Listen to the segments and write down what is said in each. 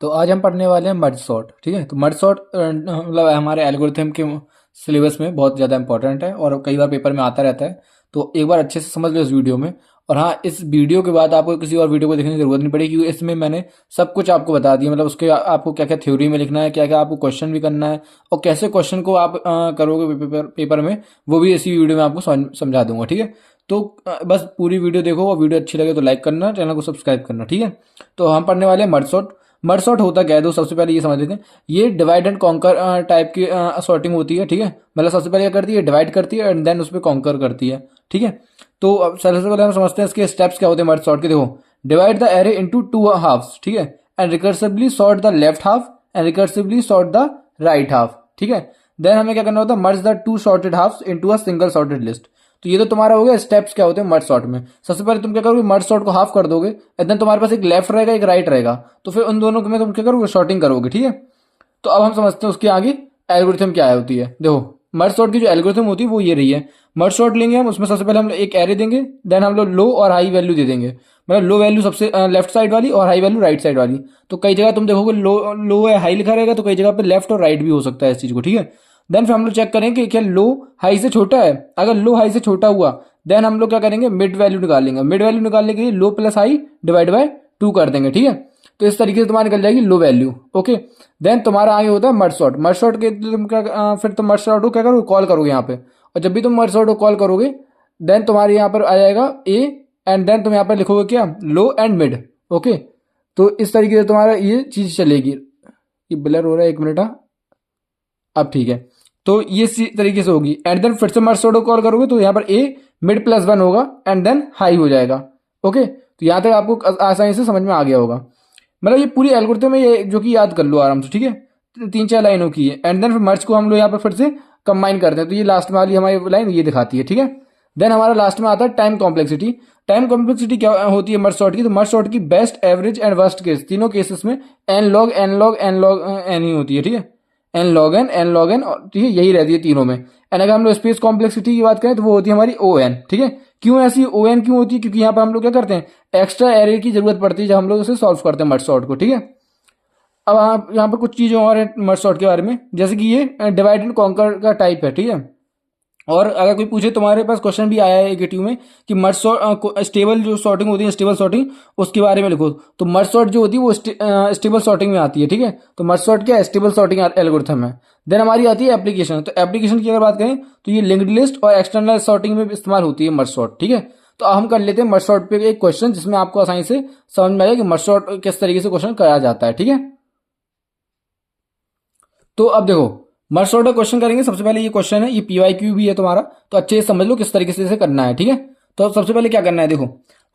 तो आज हम पढ़ने वाले हैं मर्ज सॉर्ट। ठीक है, तो मर्ज सॉर्ट मतलब हमारे एल्गोरिथम के सिलेबस में बहुत ज़्यादा इंपॉर्टेंट है और कई बार पेपर में आता रहता है। तो एक बार अच्छे से समझ लो इस वीडियो में। और हाँ, इस वीडियो के बाद आपको किसी और वीडियो को देखने की जरूरत नहीं पड़ेगी, क्योंकि इसमें मैंने सब कुछ आपको बता दिया। मतलब उसके आपको क्या क्या थ्योरी में लिखना है, क्या क्या आपको क्वेश्चन भी करना है, और कैसे क्वेश्चन को आप करोगे पेपर में, वो भी इसी वीडियो में आपको समझा दूंगा। ठीक है, तो बस पूरी वीडियो देखो, और वीडियो अच्छी लगे तो लाइक करना, चैनल को सब्सक्राइब करना। ठीक है, तो हम पढ़ने वाले हैं मर्ज सॉर्ट। मर्ज सॉर्ट होता क्या है, तो सबसे पहले ये समझ लेते हैं। ये डिवाइड एंड कॉन्कर टाइप की सॉर्टिंग होती है। ठीक है, मतलब सबसे पहले क्या करती है, डिवाइड करती है एंड देन उस पर कॉन्कर करती है। ठीक है, तो अब सबसे पहले हम समझते हैं इसके स्टेप्स क्या होते हैं मर्ज सॉर्ट के। देखो, divide the array into two halves. ठीक है, and recursively sort the left half and recursively sort the right half. ठीक है, देन हमें क्या करना होता है, merge the two sorted halves into a single sorted list. तो ये तो तुम्हारा हो गया स्टेप्स क्या होते हैं मर्ज सॉर्ट में। सबसे पहले तुम क्या करोगे, मर्ज सॉर्ट को हाफ कर दोगे एंड देन तुम्हारे पास एक लेफ्ट रहेगा एक राइट रहेगा, तो फिर उन दोनों में तुम क्या करोगे, शॉर्टिंग करोगे। ठीक है, तो अब हम समझते हैं उसके आगे एल्गोरिथम क्या होती है। देखो, मर्ज सॉर्ट की जो एल्गोरिथम होती है वो ये रही है। मर्ज सॉर्ट लेंगे हम, उसमें सबसे पहले हम एक एरे देंगे, देन हम लोग लो और हाई वैल्यू दे देंगे। मतलब लो वैल्यू सबसे लेफ्ट साइड वाली और हाई वैल्यू राइट साइड वाली। तो कई जगह तुम देखोगे लो लो या हाई लिखा रहेगा, तो कई जगह पे लेफ्ट और राइट भी हो सकता है इस चीज को। ठीक है, देन फिर हम लोग चेक करेंगे कि क्या लो हाई से छोटा है। अगर लो हाई से छोटा हुआ, देन हम लोग क्या करेंगे, मिड वैल्यू निकालेंगे। मिड वैल्यू निकालने के लिए low plus high divide by two कर देंगे। ठीक है, तो इस तरीके से तुम्हारी निकल जाएगी लो वैल्यू। ओके, देन तुम्हारा आगे होता है मर्ज सॉर्ट। मर्ज सॉर्ट के तुम क्या फिर तुम मर्ज सॉर्ट को क्या करोगे, कॉल करोगे यहाँ पे। और जब भी तुम मर्ज सॉर्ट को कॉल करोगे, देन तुम्हारे यहाँ पर आ जाएगा ए, एंड देन तुम यहाँ पर लिखोगे क्या, लो एंड मिड। ओके, तो इस तरीके से तुम्हारा ये चीज चलेगी। ये ब्लर हो रहा है, एक मिनट। अब ठीक है, तो ये इसी तरीके से होगी। एंड देन फिर से मर्ज सॉर्ट को कॉल करोगे, तो यहाँ पर ए मिड प्लस वन होगा एंड देन हाई हो जाएगा। ओके, तो यहाँ तक आपको आसानी से समझ में आ गया होगा। मतलब ये पूरी एल्गोरिथम है ये, जो कि याद कर लो आराम से। ठीक है, तीन चार लाइनों की है। एंड देन फिर मर्ज को हम लोग यहाँ पर फिर से कंबाइन करते हैं, तो ये लास्ट वाली हमारी लाइन ये दिखाती है। ठीक है, देन हमारा लास्ट में आता है टाइम कॉम्प्लेक्सिटी। टाइम कॉम्प्लेक्सिटी क्या होती है मर्ज सॉर्ट की, तो मर्ज सॉर्ट की best average and worst case, तीनों केसेस में n log n log n log n ही होती है। ठीक है, एन लॉग एन, ठीक है, यही रहती है तीनों में। एंड अगर हम लोग स्पेस कॉम्प्लेक्सिटी की बात करें, तो वो होती है हमारी ओ एन। ठीक है, क्यों ऐसी ओ एन क्यों होती है, क्योंकि यहाँ पर हम लोग क्या करते हैं, एक्स्ट्रा एरे की जरूरत पड़ती है जब हम लोग उसे सॉल्व करते हैं मर्ज सॉर्ट को। ठीक है, अब आप यहाँ पर कुछ चीजें और है मर्ज सॉर्ट के बारे में, जैसे कि ये डिवाइड एंड कॉन्कर का टाइप है। ठीक है, और अगर कोई पूछे, तुम्हारे पास क्वेश्चन भी आया है एकेटीयू में कि मर्ज सॉर्ट स्टेबल जो सॉर्टिंग होती है, स्टेबल सॉर्टिंग, उसके बारे में लिखो। तो मर्ज सॉर्ट जो होती है वो स्टेबल सॉर्टिंग में आती है। ठीक है, तो मर्ज सॉर्ट क्या है, स्टेबल सॉर्टिंग एल्गोरिथम है। देन हमारी आती है एप्लीकेशन। तो एप्लीकेशन की अगर बात करें, तो ये लिंक्ड लिस्ट और एक्सटर्नल सॉर्टिंग में इस्तेमाल होती है मर्ज सॉर्ट। ठीक है, तो हम कर लेते हैं मर्ज सॉर्ट पे एक क्वेश्चन, जिसमें आपको आसानी से समझ में आएगा कि मर्ज सॉर्ट किस तरीके से क्वेश्चन कराया जाता है। ठीक है, तो अब देखो, मर्ज सॉर्ट का क्वेश्चन करेंगे। सबसे पहले ये क्वेश्चन है, ये पीवाईक्यू भी है तुम्हारा, तो अच्छे से समझ लो किस तरीके से इसे करना है। ठीक है, तो सबसे पहले क्या करना है, देखो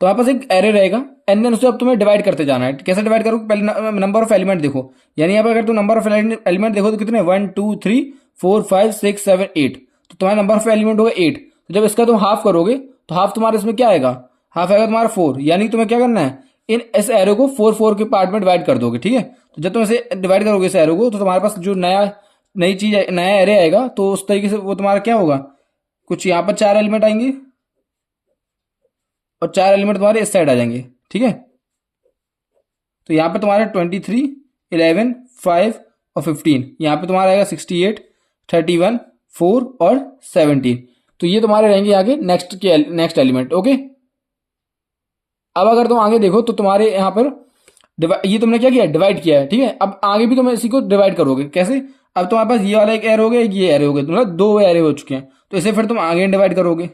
तुम्हारे पास एक एरे रहेगा एंड देन उसे अब तुम्हें डिवाइड करते जाना है। कैसे डिवाइड करोगे, पहले नंबर ऑफ एलिमेंट देखो। यानी यहाँ पर अगर तुम नंबर ऑफ एलिमेंट देखो, तो कितने, 1 2 3 4 5 6 7 8। तो तुम्हारा नंबर ऑफ एलिमेंट होगा 8। तो जब इसका तुम हाफ करोगे, तो हाफ तुम्हारे इसमें क्या आएगा, हाफ आएगा तुम्हारा 4। यानी तुम्हें क्या करना है, इन इस एरो को 4 4 के पार्ट में डिवाइड कर दोगे। ठीक है, तो जब तुम इसे डिवाइड करोगे इस एरो को, तो तुम्हारे पास जो नई चीज नया एरे आएगा, तो उस तरीके से वो तुम्हारा क्या होगा, कुछ यहाँ पर 4 एलिमेंट आएंगे और 4 एलिमेंट तुम्हारे इस साइड आ जाएंगे। ठीक है, तो यहाँ पे तुम्हारे 23, 11, 5 और 15, यहाँ पे तुम्हारा आएगा 68, 31, 4 और 17। तो ये तुम्हारे रहेंगे आगे नेक्स्ट एलिमेंट। ओके, अब अगर तुम आगे देखो, तो तुम्हारे यहाँ पर ये तुमने क्या किया, डिवाइड किया है। ठीक है, अब आगे भी तुम इसी को डिवाइड करोगे। कैसे, अब तुम्हारे पास ये वाला एक एरो हो गया, एक ये एरो हो गया, मतलब दो एरे हो चुके हैं। तो इसे फिर तुम आगे डिवाइड करोगे,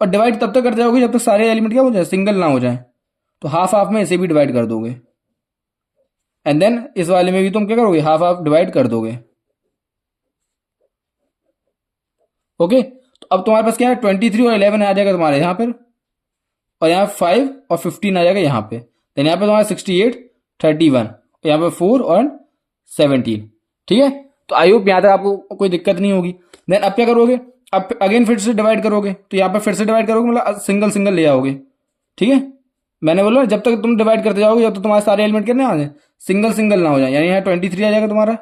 और डिवाइड तब तक करते जाओगे जब तक सारे एलिमेंट क्या हो जाए, सिंगल ना हो जाए। तो हाफ हाफ में इसे भी डिवाइड कर दोगे, एंड देन इस वाले में भी तुम क्या करोगे, हाफ हाफ डिवाइड कर दोगे। ओके, तो अब तुम्हारे पास क्या है, 23 और 11 आ जाएगा तुम्हारे यहाँ पर, और यहाँ 5 और 15 आ जाएगा यहाँ पे। देन यहाँ पे तुम्हारा 68, 31, यहाँ पे 4 और 17। ठीक है, तो आई होप यहाँ तक आपको कोई दिक्कत नहीं होगी। देन अब क्या करोगे, अब अगेन फिर से डिवाइड करोगे, तो यहाँ पे फिर से डिवाइड करोगे, मतलब सिंगल सिंगल ले आओगे। ठीक है, मैंने बोला जब तक तुम डिवाइड करते जाओगे, जब तक तुम्हारे सारे एलिमेंट कितने आ जाए, सिंगल सिंगल ना हो जाए। यानी यहाँ 23 आ जाएगा तुम्हारा,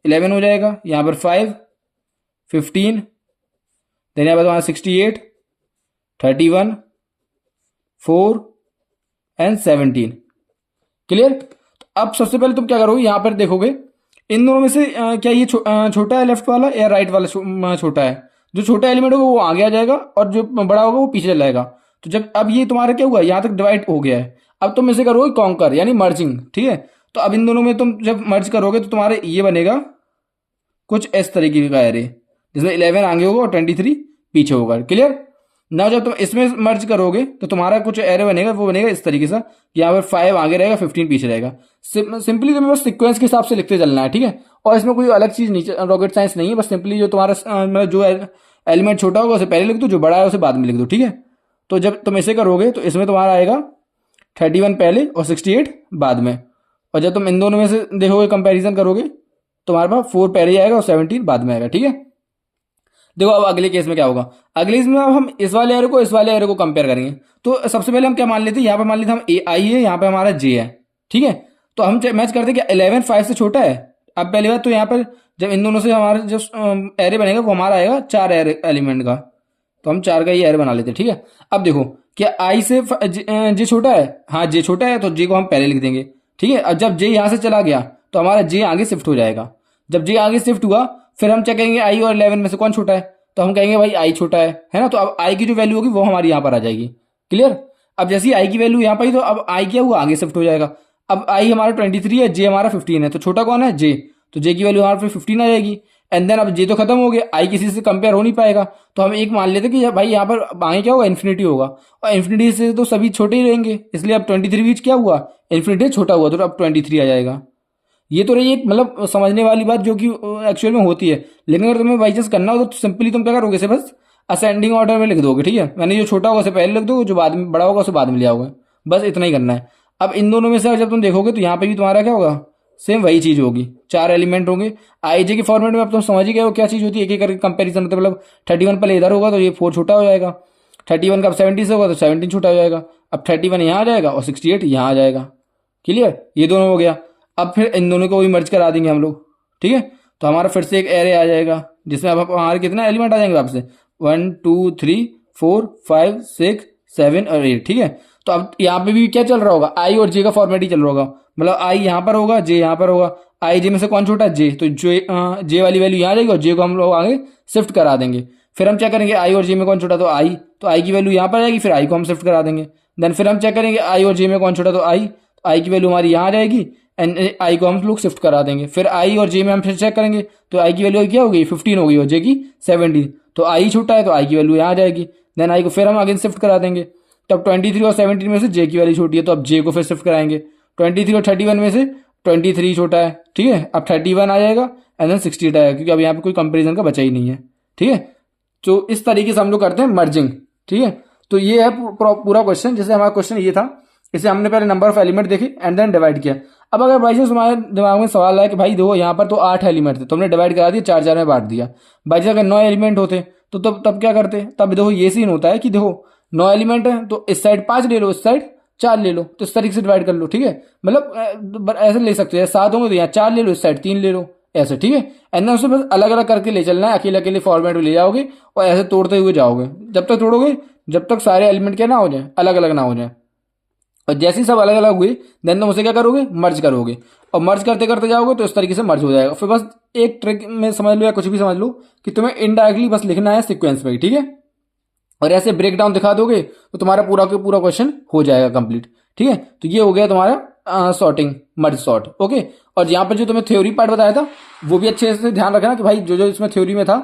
11 हो जाएगा, यहाँ पर 5, 15, देन यहाँ पर तुम्हारा 68, 31, 4 एंड 17। क्लियर, तो अब सबसे पहले तुम क्या करोगे, यहाँ पर देखोगे इन दोनों में से क्या ये छोटा है लेफ्ट वाला या राइट वाला छोटा है। जो छोटा एलिमेंट होगा वो आगे आ जाएगा और जो बड़ा होगा वो पीछे चला जाएगा। तो जब अब ये तुम्हारा क्या हुआ, यहाँ तक डिवाइड हो गया है। अब तुम इसे करोगे कॉन्कर यानी मर्जिंग, ठीक है। तो अब इन दोनों में तुम जब मर्ज करोगे तो तुम्हारे ये बनेगा कुछ इस तरीके का एरे, जिसमें 11 आगे होगा और 23 पीछे होगा। क्लियर। ना जब तुम इसमें मर्ज करोगे तो तुम्हारा कुछ एरे बनेगा, वो बनेगा इस तरीके से, यहाँ पर 5 आगे रहेगा 15 पीछे रहेगा। सिंपली तुम्हें बस सीक्वेंस के हिसाब से लिखते चलना है, ठीक है। और इसमें कोई अलग चीज नहीं, रॉकेट साइंस नहीं है। बस सिंपली जो तुम्हारा मतलब जो एलिमेंट छोटा होगा उसे पहले लिख दो, जो बड़ा है उसे बाद में लिख दो, ठीक है। तो जब तुम ऐसे करोगे तो इसमें तुम्हारा आएगा 31 पहले और 68 बाद में। और जब तुम इन दोनों में से देखोगे कंपैरिजन करोगे तुम्हारे पास 4 पहले आएगा और 17 बाद में आएगा, ठीक है। देखो अब अगले केस में क्या होगा, अगले केस में अब हम इस वाले एरो को इस वाले एरो को कंपेयर करेंगे। तो सबसे पहले हम क्या मान लेते हैं, यहाँ पे मान लेते हम ए आई है, यहाँ पे हमारा जे है, ठीक है। तो हम मैच करते हैं कि 11 5 से छोटा है। अब पहली बात तो यहाँ पर जब इन दोनों से हमारा जो एरे बनेगा वो हमारा आएगा 4 एलिमेंट का, तो हम 4 का ही एरे बना लेते हैं, ठीक है। अब देखो क्या आई से जे छोटा है, हाँ जे छोटा है, तो जे को हम पहले लिख देंगे, ठीक है। अब जब जे यहाँ से चला गया तो हमारा जे आगे शिफ्ट हो जाएगा। जब जे आगे शिफ्ट हुआ फिर हम चेक करेंगे आई और 11 में से कौन छोटा है, तो हम कहेंगे भाई आई छोटा है ना। तो अब आई की जो वैल्यू होगी वो हमारी यहाँ पर आ जाएगी। क्लियर। अब जैसे ही आई की वैल्यू यहाँ पर आई तो अब आई क्या हुआ, आगे शिफ्ट हो जाएगा। अब आई हमारा 23 है, जे हमारा 15 है, तो छोटा कौन है, जे। तो जे की वैल्यू हमारे फिर 15 आ जाएगी। एंड देन अब जे तो खत्म हो गया, आई किसी से कंपेयर हो नहीं पाएगा, तो हम एक मान लेते कि भाई यहाँ पर आगे क्या होगा, इन्फिनिटी होगा। और इन्फिनिटी से तो सभी छोटे ही रहेंगे, इसलिए अब 23 बीच क्या हुआ, इन्फिनिटी छोटा हुआ, तो अब 23 आ जाएगा। ये तो रही एक मतलब समझने वाली बात जो कि एक्चुअल में होती है। लेकिन अगर तुम्हें बाई चांस करना हो तो सिंपली तुम क्या करोगे, इसे बस असेंडिंग ऑर्डर में लिख दोगे, ठीक है। यानी जो छोटा होगा उसे पहले लिख दोगे, जो बाद में बड़ा होगा उसे बाद में ले आओगे, बस इतना ही करना है। अब इन दोनों में से जब तुम देखोगे तो यहाँ पे भी तुम्हारा क्या होगा, सेम वही चीज होगी, 4 एलिमेंट होंगे। आई जे के फॉर्मेट में अब तुम समझ ही गए हो क्या चीज होती है, एक एक करके कंपेरिजन होता है। मतलब 31 पहले इधर होगा तो ये 4 छोटा हो जाएगा, 31 का अब 70 से होगा तो 17 छोटा हो जाएगा। अब 31 यहाँ आ जाएगा और 68 यहाँ आ जाएगा। क्लियर, ये दोनों हो गया। अब फिर इन दोनों को भी मर्ज करा देंगे हम लोग, ठीक है। तो हमारा फिर से एक एरे आ जाएगा जिसमें अब हमारे कितने एलिमेंट आ जाएंगे आपसे, 1 2 3 4 5 6 7 और 8, ठीक है। तो अब यहाँ पे भी क्या चल रहा होगा, आई और जे का फॉर्मेट ही चल रहा होगा। मतलब आई यहाँ पर होगा, जे यहाँ पर होगा। आई जे में से कौन छोटा है, जे, तो जे वाली वैल्यू यहाँ आ जाएगी और जे को हम लोग आगे शिफ्ट करा देंगे। फिर हम चेक करेंगे आई और जे में कौन छोटा, तो आई की वैल्यू यहाँ पर आएगी, फिर आई को हम शिफ्ट करा देंगे। देन फिर हम चेक करेंगे आई और जे में कौन छोटा, तो आई की वैल्यू हमारी यहाँ आ जाएगी एंड आई को हम लोग शिफ्ट करा देंगे। फिर आई और जे में हम फिर चेक करेंगे तो आई की वैल्यू क्या होगी, 15 हो गई और जे की 17। तो आई छोटा है तो आई की वैल्यू यहाँ आ जाएगी। देन आई को फिर हम आगे शिफ्ट करा देंगे। तब 23 और 17 में से जे की वैल्यू छोटी है तो अब जे को फिर शिफ्ट कराएंगे। 23 और 31 में से 23 छोटा है, ठीक है। अब 31 आ जाएगा एंड देन 68 आएगा, क्योंकि अब यहाँ पे कोई कंपेरिजन का बचा ही नहीं है, ठीक है। तो इस तरीके से हम लोग करते हैं मर्जिंग, ठीक है। तो ये है पूरा क्वेश्चन। जैसे हमारा क्वेश्चन ये था, इसे हमने पहले नंबर ऑफ एलिमेंट देखे एंड देन डिवाइड किया। अब अगर बाई चांस तुम्हारे दिमाग में सवाल आया कि भाई देखो यहाँ पर तो 8 एलिमेंट थे, तुमने डिवाइड करा दिया, 4 4 में बांट दिया। बाई चांस अगर 9 एलिमेंट होते तो तब क्या करते, तब देखो ये सीन होता है कि देखो 9 एलिमेंट है तो इस साइड 5 ले लो, इस साइड 4 ले लो, तो इस तरीके से डिवाइड कर लो, ठीक है। मतलब ऐसे ले सकते हो, 7 होंगे तो यहाँ 4 ले लो, इस साइड 3 ले लो, ऐसे, ठीक है। एंड उसे बस अलग अलग करके ले चलना है, अकेले अकेले फॉर्मेट में ले जाओगे और ऐसे तोड़ते हुए जाओगे, जब तक तोड़ोगे जब तक सारे एलिमेंट क्या ना हो जाए, अलग अलग ना हो जाए। और जैसे ही सब अलग अलग हुए देन तुम उसे क्या करोगे, मर्ज करोगे। और मर्ज करते करते जाओगे तो इस तरीके से मर्ज हो जाएगा। फिर बस एक ट्रिक में समझ लो या कुछ भी समझ लो कि तुम्हें इनडायरेक्टली बस लिखना है सीक्वेंस में, ठीक है। और ऐसे ब्रेक डाउन दिखा दोगे तो तुम्हारा पूरा का पूरा क्वेश्चन हो जाएगा कंप्लीट, ठीक है। तो ये हो गया तुम्हारा सॉर्टिंग, मर्ज सॉर्ट, ओके। और यहाँ पर जो तुम्हें थ्योरी पार्ट बताया था वो भी अच्छे से ध्यान रखना कि भाई जो जो इसमें थ्योरी में था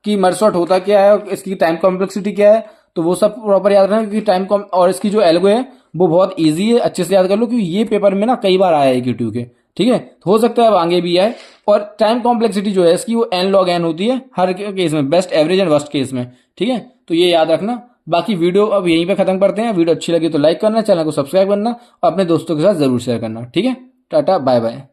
कि मर्ज सॉर्ट होता क्या है, इसकी टाइम कॉम्प्लेक्सिटी क्या है, तो वो सब प्रॉपर याद रखना। क्योंकि टाइम और इसकी जो एल्गो है वो बहुत इजी है, अच्छे से याद कर लो, क्योंकि ये पेपर में ना कई बार आया है Q2 के, ठीक है। तो हो सकता है अब आगे भी आए। और टाइम कॉम्प्लेक्सिटी जो है इसकी वो n log n होती है हर केस में, best average and worst case में, ठीक है। तो ये याद रखना। बाकी वीडियो अब यहीं पे खत्म करते हैं। वीडियो अच्छी लगी तो लाइक करना, चैनल को सब्सक्राइब करना और अपने दोस्तों के साथ जरूर शेयर करना, ठीक है। Tata bye bye.